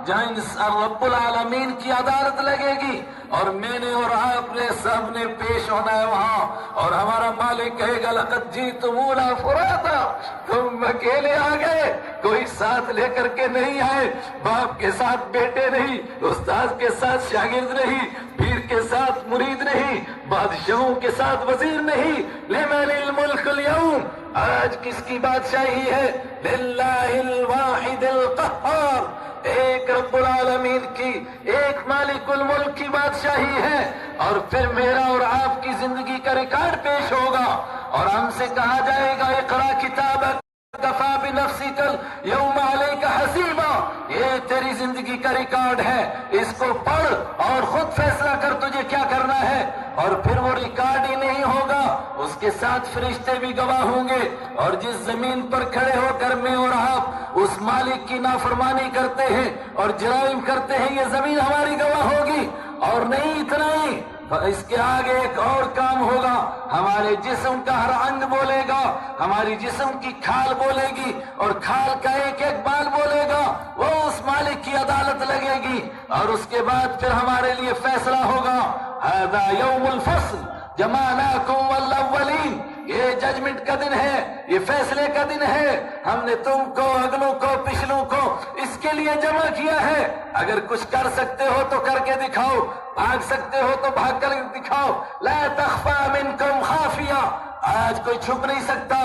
جہاں رب العالمین کی عدالت لگے گی اور میں نے اور آپ نے سب نے پیش ہونا ہے وہاں، اور ہمارا مالک کہے گا لقد جئتمونا فرادا، تم اکیلے آ گئے، کوئی ساتھ لے کر کے نہیں آئے، باپ کے ساتھ بیٹے نہیں، استاد کے ساتھ شاگرد نہیں، پیر کے ساتھ مرید نہیں، بادشاہوں کے ساتھ وزیر نہیں۔ لمن الملک اليوم، آج کس کی بادشاہی ہے؟ للہ الواحد القہار، ایک رب العالمین کی، ایک مالک الملک کی بادشاہی ہے۔ اور پھر میرا اور آپ کی زندگی کا ریکارڈ پیش ہوگا اور ہم سے کہا جائے گا اقرا کتابک کفا بنفسک اليوم علیک حسیبا، یہ تیری زندگی کا ریکارڈ ہے، اس کو پڑھ اور خود فیصلہ کر تجھے کیا کرنا ہے۔ اور پھر وہ ریکارڈ ہی نہیں ہوگا، اس کے ساتھ فرشتے بھی گواہ ہوں گے، اور جس زمین پر کھڑے ہو کر میں اور آپ اس مالک کی نافرمانی کرتے ہیں اور جرائم کرتے ہیں، یہ زمین ہماری گواہ ہوگی۔ اور نہیں اتنا ہی، اس کے آگے ایک اور کام ہوگا، ہمارے جسم کا ہر انگ بولے گا، ہماری جسم کی کھال بولے گی، اور کھال کا ایک ایک بال بولے گا، وہ اس مالک کی عدالت لگے گی، اور اس کے بعد پھر ہمارے لیے فیصلہ ہوگا۔ ھذا یوم الفصل جمعناکم والاولین، یہ ججمنٹ کا دن ہے، یہ فیصلے کا دن ہے، ہم نے تم کو، اگلوں کو، پچھلوں کو اس کے لیے جمع کیا ہے۔ اگر کچھ کر سکتے ہو تو کر کے دکھاؤ، بھاگ سکتے ہو تو بھاگ کر دکھاؤ۔ لا تخفى منکم خافیہ، آج کوئی چھپ نہیں سکتا،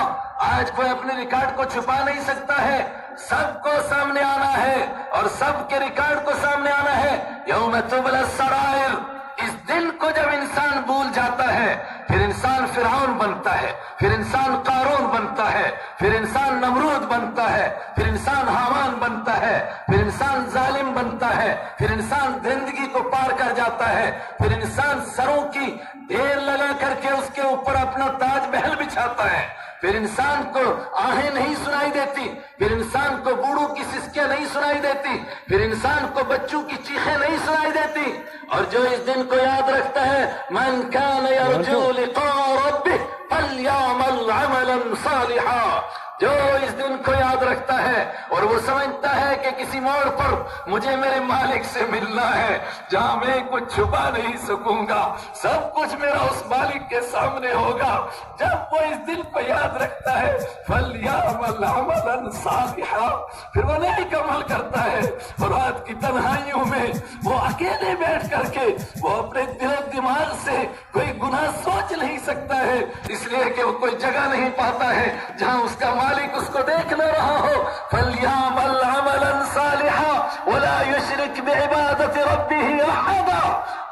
آج کوئی اپنے ریکارڈ کو چھپا نہیں سکتا ہے، سب کو سامنے آنا ہے اور سب کے ریکارڈ کو سامنے آنا ہے۔ یوم تبلی السرائر، اس دن کو جب انسان بھول جاتا ہے، پھر انسان فرعون بنتا ہے، پھر انسان قارون بنتا ہے، پھر انسان نمرود بنتا ہے، پھر انسان حامان بنتا ہے، پھر انسان ظالم بنتا ہے، پھر انسان زندگی کو پار کر جاتا ہے، پھر انسان سروں کی ڈھیر لگا کر کے اس کے اوپر اپنا تاج محل بچھاتا ہے، پھر انسان کو آہیں نہیں سنائی دیتی، پھر انسان کو بوڑھوں کی سسکیاں نہیں سنائی دیتی، پھر انسان کو بچوں کی چیخیں نہیں سنائی دیتی۔ اور جو اس دن کو یاد رکھتا ہے، من کان یرجو لقاء ربہ فلیعمل عملا صالحا، جو اس دن کو یاد رکھتا ہے اور وہ سمجھتا ہے کہ کسی موڑ پر مجھے میرے مالک سے ملنا ہے جہاں میں کچھ چھپا نہیں سکوں گا، سب کچھ میرا اس مالک کے سامنے ہوگا، جب وہ اس دن کو یاد رکھتا ہے فَلْيَعْمَلْ عَمَلًا صَالِحًا، پھر وہ نیک عمل کرتا ہے، اور رات کی تنہائیوں میں وہ اکیلے بیٹھ کر کے وہ اپنے دل و دماغ سے کوئی گناہ سوچ نہیں سکتا ہے، اس لیے کہ وہ کوئی جگہ نہیں پاتا ہے جہاں اس کا مالک اس کو دیکھ نہ رہا ہو۔ فَلْيَعْمَلْ عَمَلًا صَالِحًا وَلَا يُشْرِكْ بِعِبَادَةِ رَبِّهِ أَحَدًا،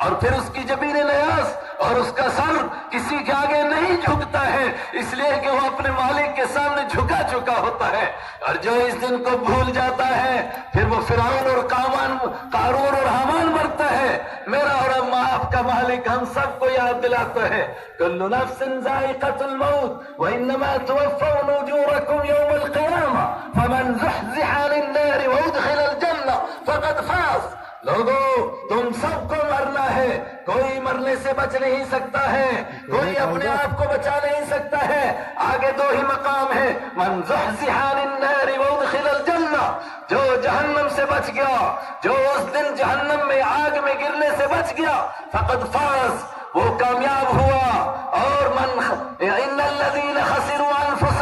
اور پھر اس کی جبین نیاز اور اس کا سر کسی کے آگے نہیں جھکتا ہے، اس لیے کہ وہ اپنے مالک کے سامنے جھکا چکا ہوتا ہے۔ اور جو اس دن کو بھول جاتا ہے، پھر وہ فرعون اور قارون اور حامان بنتا ہے۔ میرا اور آپ کا مالک ہم سب کو یاد دلاتا ہے، کل نفس ذائقۃ الموت وانما توفون اجورکم یوم القیامہ فمن زحزح عن النار وادخل الجنہ فقد فاز۔ لوگوں، تم سب کو مرنا ہے، کوئی مرنے سے بچ نہیں سکتا ہے، کوئی اپنے آپ کو بچا نہیں سکتا ہے، آگے دو ہی مقام ہے، من زحزح عن النار وادخل الجنہ، جو جہنم سے بچ گیا، جو اس دن جہنم میں آگ میں گرنے سے بچ گیا، فقد فاز، وہ کامیاب ہوا۔ اور ان الذین خسروا انفسهم